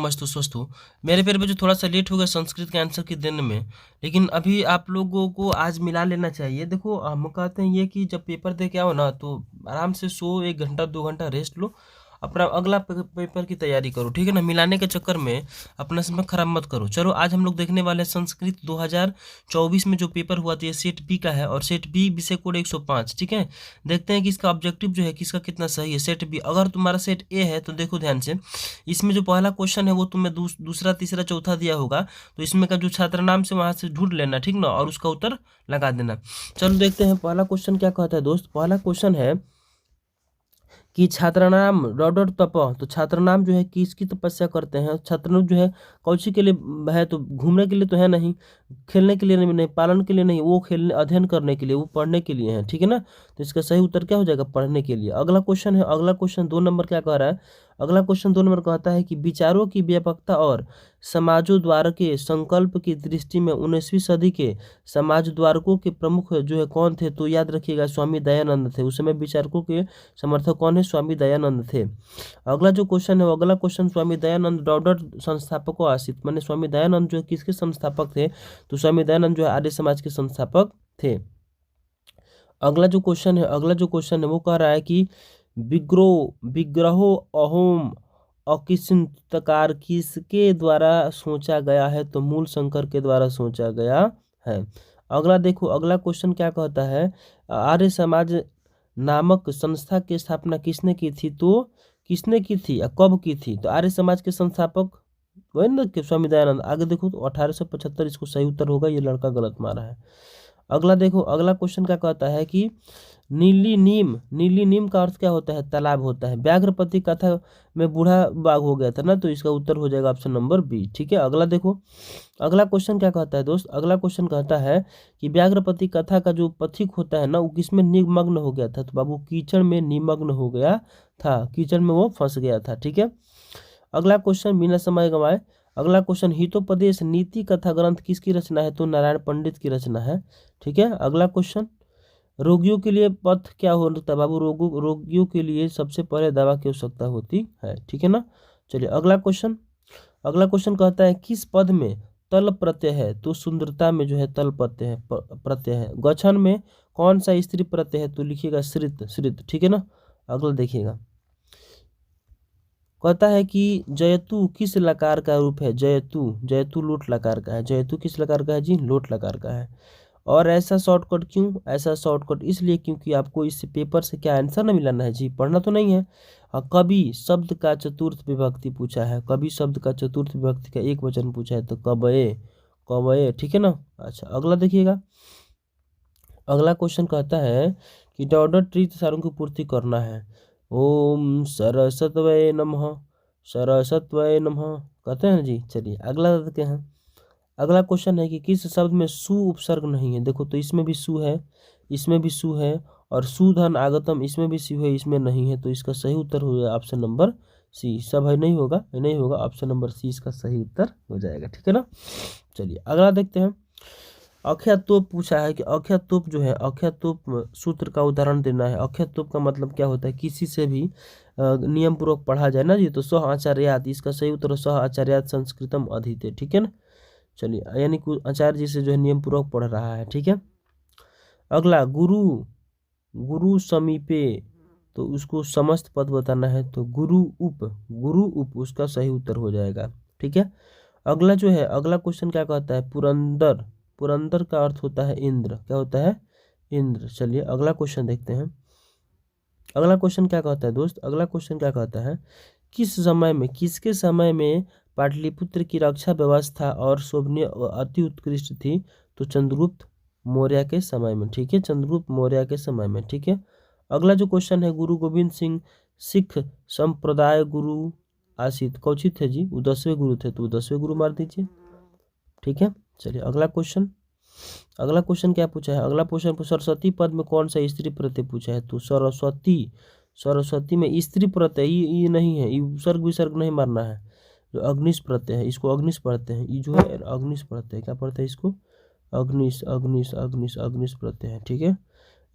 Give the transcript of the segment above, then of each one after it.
मस्त हो स्वस्थ हो। मेरे पैर पे जो थोड़ा सा लेट हो गया संस्कृत के आंसर की देने में, लेकिन अभी आप लोगों को आज मिला लेना चाहिए। देखो हम कहते हैं ये कि जब पेपर दे के आओ ना तो आराम से सो, 1 घंटा 2 घंटा रेस्ट लो, अपना अगला पेपर की तैयारी करो, ठीक है ना। मिलाने के चक्कर में अपना समय खराब मत करो। चलो आज हम लोग देखने वाले हैं संस्कृत 2024 में जो पेपर हुआ था, ये सेट बी का है और सेट बी विषय कोड 105, ठीक है। देखते हैं कि इसका ऑब्जेक्टिव जो है किसका कितना सही है। सेट बी, अगर तुम्हारा सेट ए है तो देखो ध्यान से, इसमें जो पहला क्वेश्चन है वो तुम्हें दूसरा तीसरा चौथा दिया होगा, तो इसमें का जो छात्र नाम से वहां से ढूंढ लेना, ठीक ना, और उसका उत्तर लगा देना। चलो देखते हैं पहला क्वेश्चन क्या कहता है दोस्त। पहला क्वेश्चन है कि छात्र नाम डॉट डॉट तप, तो छात्र नाम जो है किसकी तपस्या करते हैं। छात्र जो है कौची के लिए है, तो घूमने के लिए तो है नहीं, खेलने के लिए नहीं, पालन के लिए नहीं, वो खेलने अध्ययन करने के लिए, वो पढ़ने के लिए है, ठीक है ना। तो इसका सही उत्तर क्या हो जाएगा, पढ़ने के लिए। अगला क्वेश्चन है, अगला क्वेश्चन 2 नंबर क्या कह रहा है। अगला क्वेश्चन 2 नंबर कहता है कि विचारों की व्यापकता और समाजोद्वार के संकल्प की दृष्टि में 19वीं सदी के समाजोद्वारकों के प्रमुख जो है कौन थे, तो याद रखिएगा स्वामी दयानंद थे। उस समय विचारकों के समर्थक कौन है, स्वामी दयानंद थे। अगला जो क्वेश्चन है, अगला question Swami Dayanand dot dot संस्थापकों आसित, माने स्वामी दयानंद जो है किसके संस्थापक थे, तो स्वामी दयानंद जो है आर्य समाज के संस्थापक थे। अगला जो क्वेश्चन है, अगला जो क्वेश्चन है वो कह रहा है कि विग्रहो अहोम अकिंचितकार किसके द्वारा सोचा गया है, तो मूल शंकर के द्वारा सोचा गया है। अगला देखो, अगला क्वेश्चन क्या कहता है, आर्य समाज नामक संस्था की स्थापना किसने की थी, तो किसने की थी या कब की थी, तो आर्य समाज के संस्थापक वही ना कि स्वामी दयानंद। आगे देखो तो 1875 इसको सही उत्तर होगा, ये लड़का गलत मारा है। अगला देखो, अगला क्वेश्चन क्या कहता है कि नीली नीम, नीली नीम का अर्थ क्या होता है, तालाब होता है। व्याघ्रपति कथा में बूढ़ा बाघ हो गया था ना, तो इसका उत्तर हो जाएगा ऑप्शन नंबर बी, ठीक है। अगला देखो, अगला क्वेश्चन क्या कहता है दोस्त। अगला क्वेश्चन कहता है कि व्याघ्रपति कथा का जो पथिक होता है ना, वो किसमें निमग्न हो गया था, तो बाबू कीचड़ में निमग्न हो गया था, कीचड़ में वो फंस गया था, ठीक है। अगला क्वेश्चन बिना समय गंवाए, अगला क्वेश्चन हितोपदेश नीति कथा ग्रंथ किसकी रचना है, तो नारायण पंडित की रचना है, ठीक है। अगला क्वेश्चन, रोगियों के लिए पथ क्या होता है बाबू, रोगियों के लिए सबसे पहले दवा की आवश्यकता होती है, ठीक है ना। चलिए अगला क्वेश्चन, अगला क्वेश्चन कहता है किस पद में तल प्रत्यय है, तो सुंदरता में जो है तल प्रत्यय है, प्रत्यय है। गठन में कौन सा स्त्री प्रत्यय है, तो लिखिएगा श्रित, श्रित, ठीक है ना। अगला देखिएगा, कहता है कि जयतु किस लकार का रूप है, जयतु, जयतु लोट लकार का है, जयतु किस लकार का है जी, लोट लकार का है। और ऐसा शॉर्टकट क्यों, ऐसा शॉर्टकट इसलिए क्योंकि आपको इस पेपर से क्या आंसर ना मिलाना है जी, पढ़ना तो नहीं है। कवि शब्द का चतुर्थ विभक्ति पूछा है, कवि शब्द का चतुर्थ विभक्ति का एक वचन पूछा है, तो कवये, कवये, ठीक है ना। अच्छा अगला देखिएगा, अगला क्वेश्चन कहता है कि डॉट ट्री सारों की पूर्ति करना है। ओम सरस्वतये नमः, सरस्वतये नमः कहते हैं ना जी। चलिए अगला देखते हैं, अगला क्वेश्चन है कि किस शब्द में सु उपसर्ग नहीं है। देखो तो इसमें भी सु है, इसमें भी सु है, और सुधन आगतम इसमें भी सु है, इसमें नहीं है, तो इसका सही उत्तर हो जाएगा ऑप्शन नंबर सी। सब है नहीं होगा, नहीं होगा, ऑप्शन नंबर सी इसका सही उत्तर हो जाएगा, ठीक है ना। चलिए अगला देखते हैं, अख्या तोप पूछा है कि अख्या तोप जो है, अख्या तोप सूत्र का उदाहरण देना है। अख्या तोप का मतलब क्या होता है, किसी से भी नियम पूर्वक पढ़ा जाए ना जी, तो सह आचार्यात, इसका सही उत्तर सह आचार्यात संस्कृतम अधीते, ठीक है ना। चलिए यानी कि आचार्य जी से जो है नियम पूर्वक पढ़ रहा है, ठीक है। अगला गुरु, गुरु समीपे, तो उसको समस्त पद बताना है, तो गुरु उप, गुरु उप उसका सही उत्तर हो जाएगा, ठीक है। अगला जो है, अगला क्वेश्चन क्या कहता है, पुरंदर, पुरंदर का अर्थ होता है इंद्र, क्या होता है, इंद्र। चलिए अगला क्वेश्चन देखते हैं, अगला क्वेश्चन क्या कहता है दोस्त। अगला क्वेश्चन क्या कहता है, किस समय में, किसके समय में पाटलिपुत्र की रक्षा व्यवस्था और शोभनीय अति उत्कृष्ट थी, तो चंद्रगुप्त मौर्य के समय में, ठीक है, चंद्रगुप्त मौर्य के समय में, ठीक है। अगला जो क्वेश्चन है, गुरु गोविंद सिंह सिख संप्रदाय गुरु आसित कौची थे जी, वो 10वें गुरु थे, तो वो 10वें गुरु मार दीजिए, ठीक है। चलिए अगला क्वेश्चन, अगला क्वेश्चन क्या पूछा है, अगला क्वेश्चन सरस्वती पद में कौन सा स्त्री प्रत्यय पूछा है, तो सरस्वती, सरस्वती में स्त्री प्रत्यय ये नहीं है, ये उपसर्ग विसर्ग नहीं मारना है, जो अग्निश प्रत्यय है, इसको अग्निश पढ़ते हैं, ये जो है अग्निश प्रत्यय, क्या पढ़ते हैं इसको, अग्निश, अग्निश, अग्निश, अग्निश प्रत्यय है, ठीक है।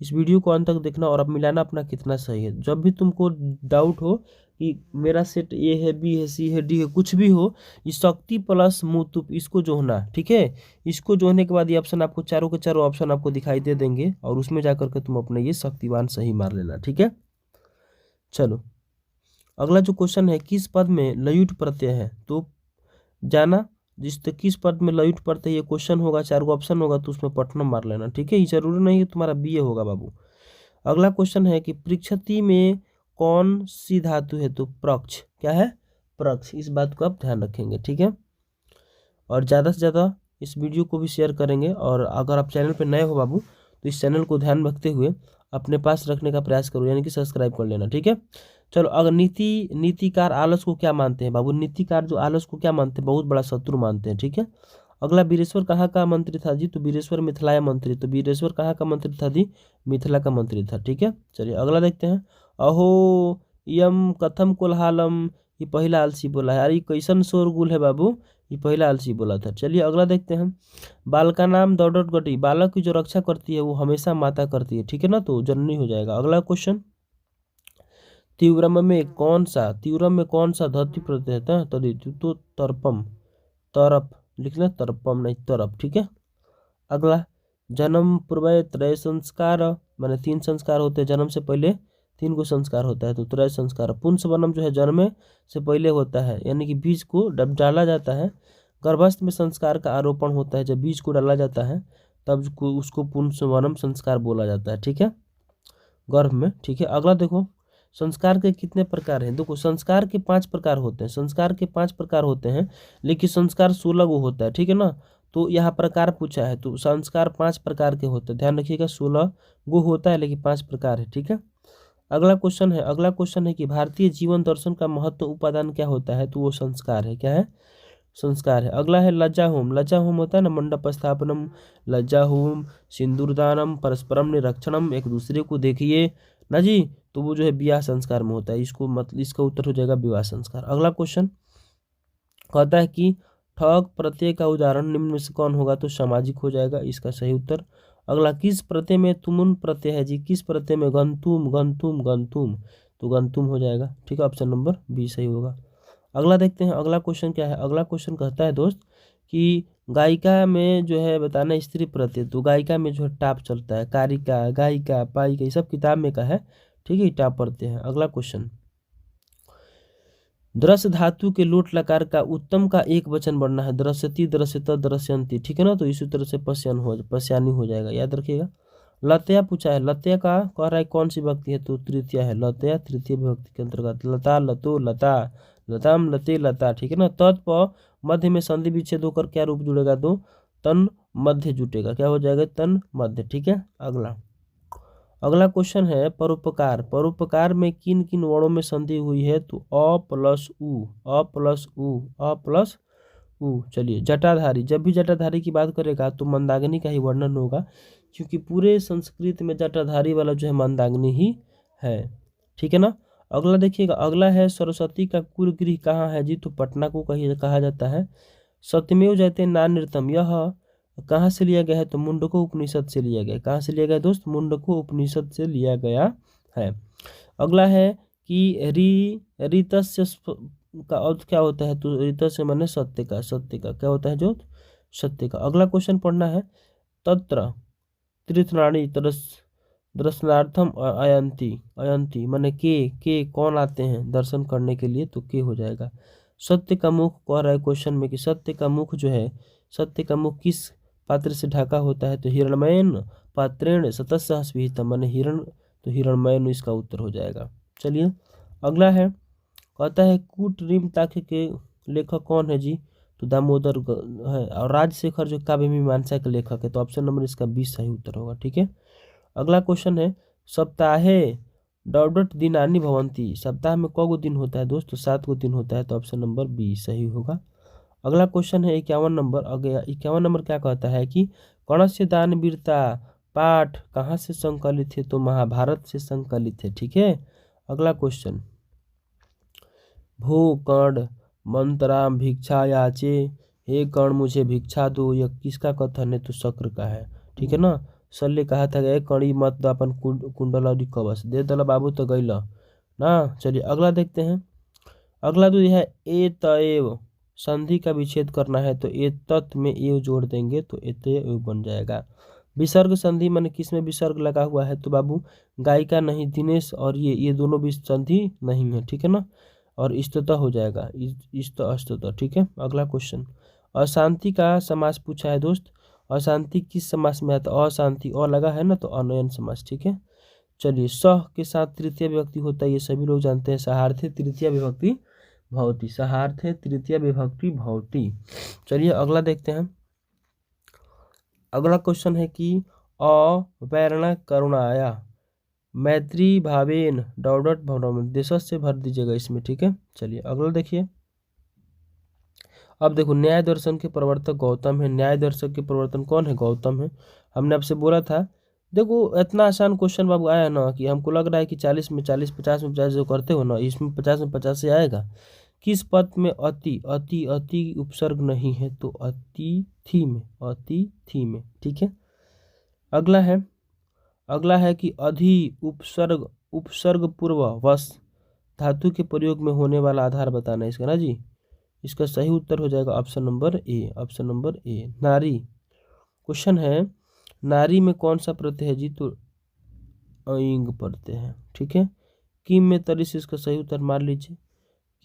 इस वीडियो को अंत तक देखना और अब मिलाना अपना कितना सही है। जब भी तुमको डाउट हो कि मेरा सेट ए है, बी है, सी है, डी है, कुछ भी हो, इस शक्ति प्लस मुतुप इसको जोड़ना, ठीक है। इसको जोड़ने के बाद ये ऑप्शन आपको चारों के चारों ऑप्शन आपको दिखाई दे देंगे और उसमें जाकर के तुम अपने ये शक्तिवान सही मार लेना, ठीक है। चलो अगला जो क्वेश्चन है, किस पद में लयुट प्रत्यय है, तो जाना जिस तक किस पद में लयुट प्रत्यय ये क्वेश्चन होगा, चार गो ऑप्शन होगा तो उसमें पटना मार लेना, ठीक है। ये जरूरी नहीं है तुम्हारा बी ए होगा बाबू। अगला क्वेश्चन है कि पृक्षति में कौन सी धातु है, तो प्रक्ष, क्या है, प्रक्ष। इस बात को आप ध्यान रखेंगे, ठीक है। और ज़्यादा से ज़्यादा इस वीडियो को भी शेयर करेंगे और अगर आप चैनल पर नए हो बाबू तो इस चैनल को ध्यान रखते हुए अपने पास रखने का प्रयास करो, यानी कि सब्सक्राइब कर लेना, ठीक है। चलो अगर नीतिकार आलस को क्या मानते हैं बाबू, नीतिकार जो आलस को क्या मानते हैं, बहुत बड़ा शत्रु मानते हैं, ठीक है। अगला वीरेश्वर कहाँ का मंत्री था जी, तो वीरेश्वर मिथिलाया मंत्री, तो वीरेश्वर कहाँ का मंत्री था जी, मिथिला का मंत्री था, ठीक है। चलिए अगला देखते हैं। अहो यम कथम कोल्हालम, ये पहला आलसी बोला है, अरे कैसन शोरगुल है बाबू, ये पहला आलसी बोला था। चलिए अगला देखते हैं। बाल का नाम दौड़ट गटी, बालक की जो रक्षा करती है वो हमेशा माता करती है, ठीक है ना, तो जननी हो जाएगा। अगला क्वेश्चन, तीव्रम में कौन सा, तीव्रम में कौन सा धरती प्रत्यय है, तो तर्पम, तरप लिखना, तर्पम नहीं तरप, ठीक है। अगला, जन्म पूर्व त्रय संस्कार, माने 3 संस्कार होते हैं, जन्म से पहले 3 को संस्कार होता है, तो त्रय संस्कार। पुंसवनम जो है जन्म से पहले होता है, यानी कि बीज को जब डाला जाता है। गर्भस्थ में संस्कार का आरोपण होता है, जब बीज को डाला जाता है तब उसको पुंसवनम संस्कार बोला जाता है, ठीक है, गर्भ में, ठीक है। अगला देखो, संस्कार के कितने प्रकार हैं, देखो संस्कार के 5 प्रकार होते हैं, संस्कार के 5 प्रकार होते हैं, लेकिन संस्कार 16 गो होता है, ठीक है ना। तो यहाँ प्रकार पूछा है, तो संस्कार 5 प्रकार के होते हैं, ध्यान रखिएगा, 16 गो होता है लेकिन 5 प्रकार है, ठीक है। अगला क्वेश्चन है कि भारतीय जीवन दर्शन का महत्व उपादान क्या होता है, तो वो संस्कार है, क्या है, संस्कार है। अगला है लज्जा होम, लज्जा होम होता है ना, मंडप स्थापनम, लज्जा होम, सिंदूरदानम, परस्परम निरक्षणम, एक दूसरे को देखिए ना जी, तो वो जो है विवाह संस्कार में होता है, इसको मतलब इसका उत्तर हो जाएगा विवाह संस्कार। अगला क्वेश्चन कहता है कि ठग प्रत्यय का उदाहरण निम्न में से कौन होगा, तो सामाजिक हो जाएगा इसका सही उत्तर। अगला, किस प्रत्यय में तुमुन प्रत्यय है जी, किस प्रत्यय में, गंतुम गंतुम गंतुम, तो गंतुम हो जाएगा, ठीक है, ऑप्शन नंबर बी सही होगा। अगला देखते हैं, अगला क्वेश्चन क्या है। अगला क्वेश्चन कहता है दोस्त कि गायिका में जो है बताना स्त्री प्रत्यय, तो गायिका में जो है टाप चलता है, कारिका, गायिका, पायिका, ये सब किताब में का है, ठीक है, टाप पढ़ते हैं। अगला क्वेश्चन, द्रस धातु के लोट लकार का उत्तम का एक वचन बनना है, द्रस्यति, द्रस्यत, द्रस्यंती, ठीक है ना, तो इसी तरह से पश्यानी हो जाएगा, याद रखिएगा। लतया पूछा है, लतया का कह रहा है कौन सी विभक्ति है, तो तृतीय है, लतया तृतीय विभक्ति के अंतर्गत। लता, लतो, लता, लताम, लते, लता, ठीक है ना। तत्प मध्य में संधि विच्छेद होकर क्या रूप जुड़ेगा, तो तन मध्य जुटेगा, क्या हो जाएगा, तन मध्य, ठीक है। अगला क्वेश्चन है परोपकार, परोपकार में किन किन वर्णों में संधि हुई है, तो अ प्लस उ, अ प्लस उ, अ प्लस उ। चलिए जटाधारी, जब भी जटाधारी की बात करेगा तो मंदाग्नि का ही वर्णन होगा, क्योंकि पूरे संस्कृत में जटाधारी वाला जो है मंदाग्नि ही है, ठीक है ना। अगला देखिएगा, अगला है सरस्वती का कुल गृह कहाँ है जी, तो पटना को कहा जाता है। सत्यमेव जयते नान्यतम, यह कहाँ से लिया गया है, तो मुंडको उपनिषद से लिया गया, कहाँ से लिया गया दोस्त, मुंडको उपनिषद से लिया गया है। अगला है कि रीतस्य का अर्थ क्या होता है, तो रीतस्य माने सत्य का, सत्य का क्या होता है जो, सत्य का। अगला क्वेश्चन पढ़ना है, तत्र तीर्थराणी दर्शनार्थम अयंती, अयंती माने के कौन आते हैं दर्शन करने के लिए, तो के हो जाएगा। सत्य का मुख कह रहा है क्वेश्चन में कि सत्य का मुख जो है, सत्य का मुख किस पात्र से ढका होता है, तो हिरणमयन पात्रेण सतस्य स्फीतम, माने हिरण, तो हिरणमयन इसका उत्तर हो जाएगा। चलिए अगला है, कहता है कूटरीमताक्ष के लेखक कौन है जी, तो दामोदर है, और राजशेखर जो काव्य मीमांसा के लेखक है, तो ऑप्शन नंबर इसका 20 सही उत्तर होगा, ठीक है। अगला क्वेश्चन है, सप्ताहे डॉट दिनानि भवंती, सप्ताह में कौ दिन होता है दोस्तों, 7 गो दिन होता है, तो ऑप्शन नंबर बी सही होगा। अगला क्वेश्चन है 51 नंबर। 51 नंबर क्या कहता है कि कणस्य दान वीरता पाठ कहाँ से संकलित है, तो महाभारत से संकलित है, ठीक है। अगला क्वेश्चन, भो कर्ण मंतराम भिक्षा याचे, हे कर्ण मुझे भिक्षा दो, यह किसका कथन है, तो शक्र का है, ठीक है ना। शल्य कहा था गए कड़ी मत द अपन कुंडल और कवच दे दल बाबू तो गैल ना। चलिए अगला देखते हैं। अगला तो यह है ए तएव, संधि का विच्छेद करना है तो ए तत् में एव जोड़ देंगे तो एतएव बन जाएगा। विसर्ग संधि मन किस में विसर्ग लगा हुआ है तो बाबू गायिका नहीं दिनेश और ये दोनों भी संधि नहीं है, ठीक है ना। और इस्तः हो जाएगा इस्त अस्तः, ठीक है। अगला क्वेश्चन अशांति का समास पूछा है दोस्त। अशांति किस समास में आता है? अशांति अ लगा है ना तो अनयन समास, ठीक है। चलिए सह के साथ तृतीय विभक्ति होता है, ये सभी लोग जानते हैं। सहार्थे तृतीय विभक्ति भवति, सहार्थे तृतीय विभक्ति भवति। चलिए अगला देखते हैं। अगला क्वेश्चन है कि अवैरण करुणाया मैत्री भावेन डॉट भवनम देशस्य भर दीजिएगा इसमें, ठीक है। चलिए अगला देखिए। अब देखो न्याय दर्शन के प्रवर्तक गौतम है। न्याय दर्शक के प्रवर्तन कौन है? गौतम है। हमने आपसे बोला था। देखो इतना आसान क्वेश्चन बाबू आया ना कि हमको लग रहा है कि 40 में 40, 50 में 50 जो करते हो ना, इसमें 50 में 50 से आएगा। किस पद में अति अति अति उपसर्ग नहीं है तो अतिथि में, अतिथि में, ठीक है। अगला है कि अधि उपसर्ग उपसर्ग पूर्व वश धातु के प्रयोग में होने वाला आधार बताना है इसका ना जी। इसका सही उत्तर हो जाएगा option number A, option number A नारी। क्वेश्चन है नारी में कौन सा प्रत्यय है जी तो अइंग प्रत्यय है, ठीक है। किम में तरी से इसका सही उत्तर मान लीजिए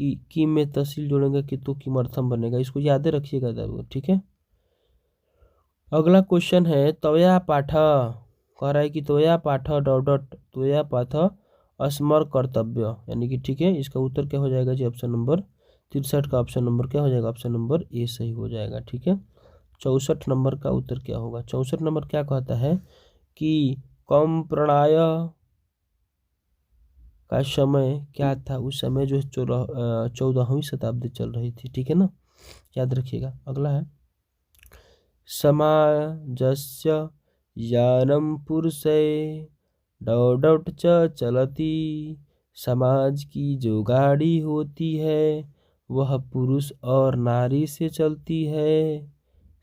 कि किम में तहसील जोड़ेंगे कि तो किमर्थम बनेगा, इसको याद रखिएगा, ठीक है। अगला क्वेश्चन है त्वया पाठ, कह रहा है कि त्वया पाठ डॉट त्वया पाठ स्मर कर्तव्य, यानी कि ठीक है। इसका उत्तर क्या हो जाएगा जी? ऑप्शन नंबर 63 का ऑप्शन नंबर क्या हो जाएगा? ऑप्शन नंबर ए सही हो जाएगा, ठीक है। 64 नंबर का उत्तर क्या होगा? 64 नंबर क्या कहता है कि कम प्रणय का समय क्या था? उस समय जो 14वीं शताब्दी चल रही थी, ठीक है ना, याद रखिएगा। अगला है समाजस्य यानम पुरुषे डॉट च चलती, समाज की जो गाड़ी होती है वह पुरुष और नारी से चलती है।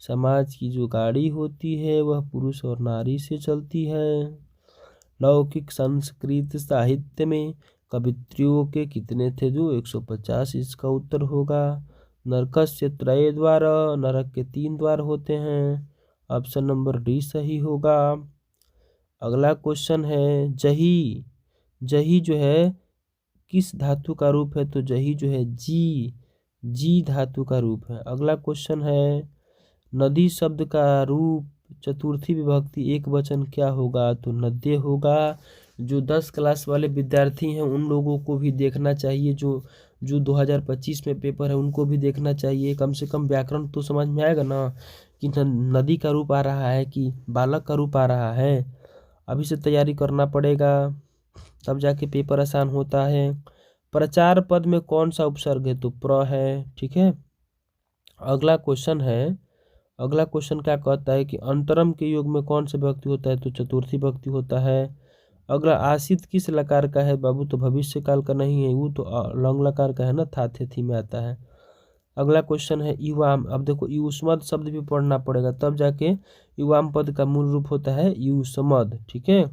समाज की जो गाड़ी होती है वह पुरुष और नारी से चलती है। लौकिक संस्कृत साहित्य में कवित्रियों के कितने थे? जो 150, इसका उत्तर होगा। नरकस्य त्रय द्वार, नरक के 3 द्वार होते हैं, ऑप्शन नंबर डी सही होगा। अगला क्वेश्चन है जही, जही जो है किस धातु का रूप है? तो जही जो है जी धातु का रूप है। अगला क्वेश्चन है नदी शब्द का रूप चतुर्थी विभक्ति एक वचन क्या होगा? तो नद्य होगा। जो 10 क्लास वाले विद्यार्थी हैं उन लोगों को भी देखना चाहिए, जो 2025 में पेपर है उनको भी देखना चाहिए। कम से कम व्याकरण तो समझ में आएगा ना कि नदी का रूप आ रहा है कि बालक का रूप आ रहा है। अभी से तैयारी करना पड़ेगा, तब जाके पेपर आसान होता है। प्रचार पद में कौन सा उपसर्ग है? तो प्र है, ठीक है। अगला क्वेश्चन क्या कहता है कि अंतरम के योग में कौन सा विभक्ति होता है? तो चतुर्थी विभक्ति होता है। अगला आसित किस लकार का है बाबू? तो भविष्य काल का नहीं है, वो तो लंग लकार का है ना, था थे थी में आता है। अगला क्वेश्चन है युवाम। अब देखो युष्मद शब्द भी पढ़ना पड़ेगा तब जाके युवाम पद का मूल रूप होता है युष्मद, ठीक है।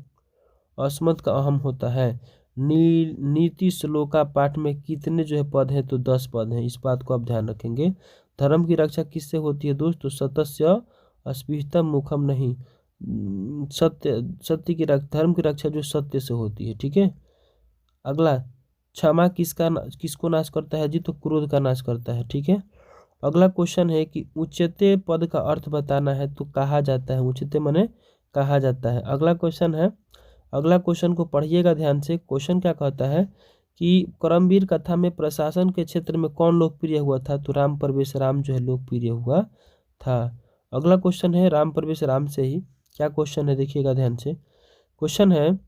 अस्मद का अहम होता है। नीति श्लोका पाठ में कितने जो है पद हैं? तो 10 पद हैं, इस बात को आप ध्यान रखेंगे। धर्म की रक्षा किससे होती है दोस्त? तो सतस्य अस्पृहतम मुखम नहीं, सत्य की रक्षा, धर्म की रक्षा जो सत्य से होती है, ठीक है। अगला क्षमा किसको नाश करता है जी? तो क्रोध का नाश करता है, ठीक है। अगला क्वेश्चन है कि उच्चते पद का अर्थ बताना है तो कहा जाता है, उच्चते माने कहा जाता है। अगला क्वेश्चन को पढ़िएगा ध्यान से। क्वेश्चन क्या कहता है कि करमवीर कथा में प्रशासन के क्षेत्र में कौन लोकप्रिय हुआ था? तो राम प्रवेश राम जो है लोकप्रिय हुआ था। अगला क्वेश्चन है राम प्रवेश राम से ही, क्या क्वेश्चन है देखिएगा ध्यान से। क्वेश्चन है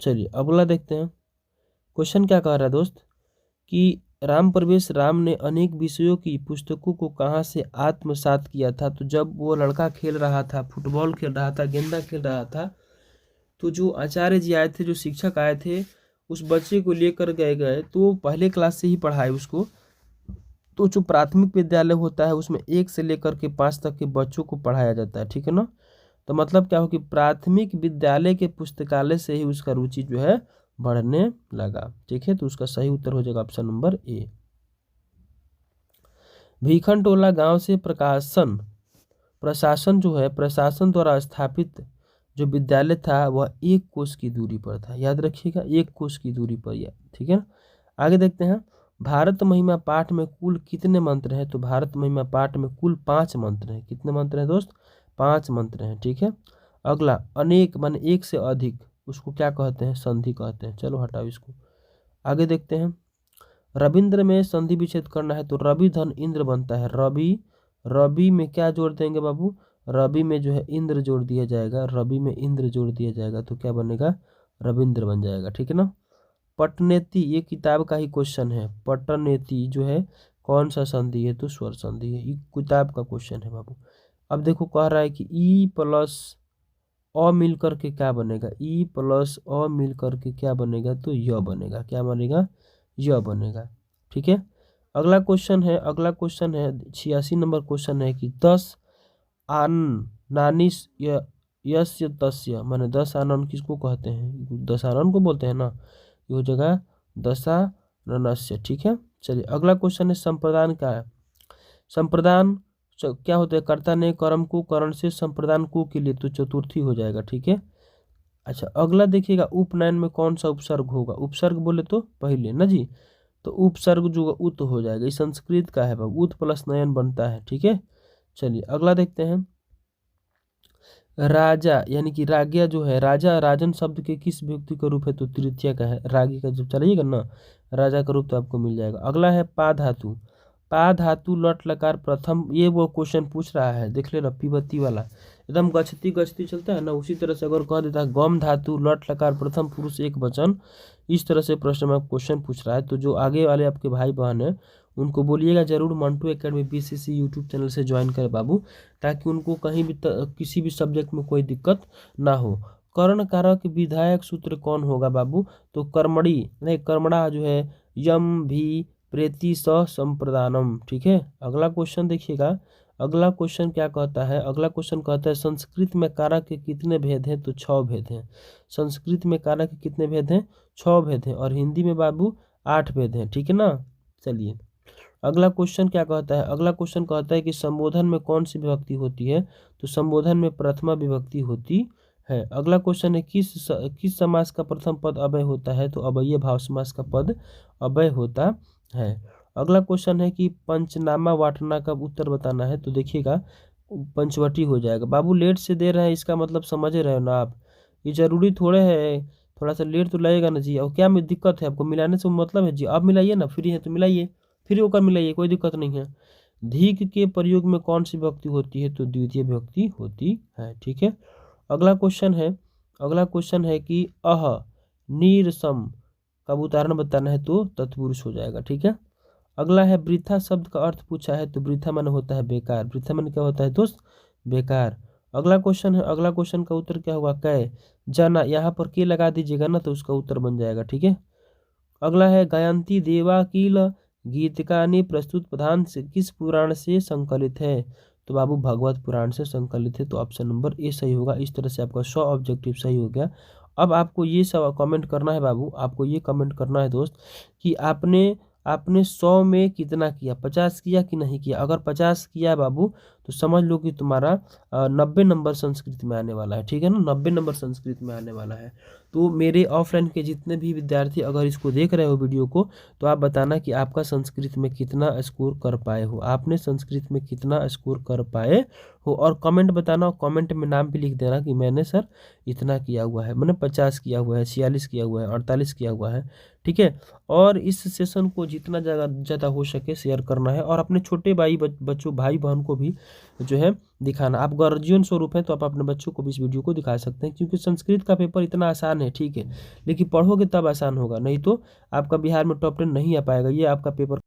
चलिए अगला देखते हैं। क्वेश्चन क्या कह रहा है दोस्त कि राम प्रवेश राम ने अनेक विषयों की पुस्तकों को कहाँ से आत्मसात किया था? तो जब वो लड़का खेल रहा था, फुटबॉल खेल रहा था, गेंदा खेल रहा था, तो जो आचार्य जी आए थे, जो शिक्षक आए थे, उस बच्चे को लेकर गए तो पहले क्लास से ही पढ़ाए उसको। तो जो प्राथमिक विद्यालय होता है उसमें 1 से लेकर के 5 तक के बच्चों को पढ़ाया जाता है, ठीक है ना। तो मतलब क्या हो कि प्राथमिक विद्यालय के पुस्तकालय से ही उसका रुचि जो है बढ़ने लगा, ठीक है। तो उसका सही उत्तर हो जाएगा ऑप्शन नंबर ए। भीखनटोला गांव से प्रशासन जो है प्रशासन द्वारा स्थापित जो विद्यालय था वह 1 कोस की दूरी पर था, याद रखिएगा 1 कोस की दूरी पर, या ठीक है। आगे देखते हैं, भारत महिमा पाठ में कुल कितने मंत्र हैं। तो भारत महिमा पाठ में कुल 5 मंत्र हैं। कितने मंत्र हैं दोस्त? 5 मंत्र हैं, ठीक है। अगला, अनेक मान 1 से अधिक, उसको क्या कहते हैं? संधि कहते हैं। चलो हटाओ इसको। आगे देखते हैं, रविंद्र में संधि विच्छेद करना है तो रवि धन इंद्र बनता है। रवि में क्या जोड़ देंगे बाबू? रवि में जो है इंद्र जोड़ दिया जाएगा, रवि में इंद्र जोड़ दिया जाएगा तो क्या बनेगा? रविंद्र बन जाएगा, ठीक है ना। पटनेती, ये किताब का ही क्वेश्चन है। पटनेती जो है कौन सा संधि है? तो स्वर संधि है। ये किताब का क्वेश्चन है बाबू। अब देखो कह रहा है कि ई प्लस अ मिल करके क्या बनेगा? ई प्लस अ मिल करके क्या बनेगा? तो य बनेगा। क्या बनेगा? य बनेगा, ठीक है। अगला क्वेश्चन है 86 नंबर क्वेश्चन है कि 10 आन नानिस यस्य तस्य, माने 10 आनन किसको कहते हैं? 10 आनन को बोलते हैं ना। ये हो जाएगा दशाननस्य, ठीक है। चलिए अगला क्वेश्चन है संप्रदान का है। संप्रदान क्या होता है? कर्ता ने कर्म को करण से संप्रदान को के लिए, तो चतुर्थी हो जाएगा, ठीक है। अच्छा अगला देखिएगा, उपनयन में कौन सा उपसर्ग होगा? उपसर्ग बोले तो पहले ना जी, तो उपसर्ग जो उत हो जाएगा। ये संस्कृत का है बाबू, उत प्लस नयन बनता है, ठीक है। चलिए अगला देखते हैं, राजा यानी कि राज्ञा जो है, राजा राजन शब्द के किस व्यक्ति का रूप है? तो तृतीया का है। रागी का जब चलाइएगा ना राजा का रूप तो आपको मिल जाएगा। अगला है पा धातु। पा धातु लट लकार प्रथम, ये वो क्वेश्चन पूछ रहा है, देख लेना पीबती वाला, एकदम गच्छती गच्छती चलता है ना, उसी तरह से अगर कह देता है गम धातु लट लकार प्रथम पुरुष एक वचन, इस तरह से प्रश्न में क्वेश्चन पूछ रहा है। तो जो आगे वाले आपके भाई बहन है उनको बोलिएगा जरूर Mantu academy BCC YouTube channel से ज्वाइन करें बाबू, ताकि उनको कहीं भी किसी भी सब्जेक्ट में कोई दिक्कत ना हो। कर्ण कारक विधायक सूत्र कौन होगा बाबू? तो कर्मणी नहीं, कर्मणा जो है यम भी प्रेति स संप्रदानम, ठीक है। अगला क्वेश्चन देखिएगा, अगला क्वेश्चन क्या कहता है? अगला क्वेश्चन कहता है संस्कृत में कारक के कितने भेद हैं? तो 6 भेद हैं। संस्कृत में कारक के कितने भेद हैं? 6 भेद हैं। और हिंदी में बाबू 8 भेद हैं, ठीक है ना। चलिए अगला क्वेश्चन क्या कहता है? अगला क्वेश्चन कहता है कि संबोधन में कौन सी विभक्ति होती है? तो संबोधन में प्रथमा विभक्ति होती है। अगला क्वेश्चन है किस समास का प्रथम पद अव्यय होता है? तो अव्ययीय भाव समास का पद अव्यय होता है। अगला क्वेश्चन है कि पंचनामा वाटना का उत्तर बताना है। तो देखिएगा पंचवटी हो जाएगा बाबू। लेट से दे रहे हैं इसका मतलब समझ रहे हो ना आप, ये जरूरी थोड़े है, थोड़ा सा लेट तो लगेगा ना जी। और क्या में दिक्कत है आपको? मिलाने से मतलब है जी, आप मिलाइए ना, फ्री है तो मिलाइए, फ्री होकर मिलाइए, कोई दिक्कत नहीं है। धीक के प्रयोग में कौन सी विभक्ति होती है? तो द्वितीय विभक्ति होती है, ठीक है। अगला क्वेश्चन है कि अह नीरसम का उदाहरण बताना है, तो तत्पुरुष हो जाएगा, ठीक है। अगला है वृथा शब्द का अर्थ पूछा है। तो वृथा माने होता है बेकार। वृथा माने क्या होता है दोस्त? बेकार। अगला क्वेश्चन है, अगला क्वेश्चन का उत्तर क्या होगा? कै जाना, यहाँ पर के लगा दीजिएगा ना तो उसका उत्तर बन जाएगा, ठीक है। अगला है गायंती देवाकील गीतिका प्रस्तुत प्रधान से किस पुराण से संकलित है? तो बाबू भगवत पुराण से संकलित है। तो ऑप्शन नंबर ए सही होगा। इस तरह से आपका 100 ऑब्जेक्टिव सही हो गया। अब आपको ये सब कमेंट करना है बाबू, आपको ये कमेंट करना है दोस्त कि आपने 100 में कितना किया, 50 किया कि नहीं किया। अगर 50 किया बाबू तो समझ लो कि तुम्हारा 90 नंबर संस्कृत में आने वाला है, ठीक है ना। 90 नंबर संस्कृत में आने वाला है। तो मेरे ऑफलाइन के जितने भी विद्यार्थी अगर इसको देख रहे हो वीडियो को, तो आप बताना कि आपका संस्कृत में कितना स्कोर कर पाए हो, आपने संस्कृत में कितना स्कोर कर पाए हो। और कमेंट बताना, और कमेंट में नाम भी लिख देना कि मैंने सर इतना किया हुआ है, मैंने 50 किया हुआ है, 46 किया हुआ है, 48 किया हुआ है, ठीक है। और इस सेशन को जितना ज़्यादा हो सके शेयर करना है, और अपने छोटे बच्चों भाई बहन को भी जो है दिखाना। आप गार्जियन स्वरूप हैं तो आप अपने बच्चों को भी इस वीडियो को दिखा सकते हैं, क्योंकि संस्कृत का पेपर इतना आसान है, ठीक है, लेकिन पढ़ोगे तब आसान होगा, नहीं तो आपका बिहार में टॉप 10 नहीं आ पाएगा। ये आपका पेपर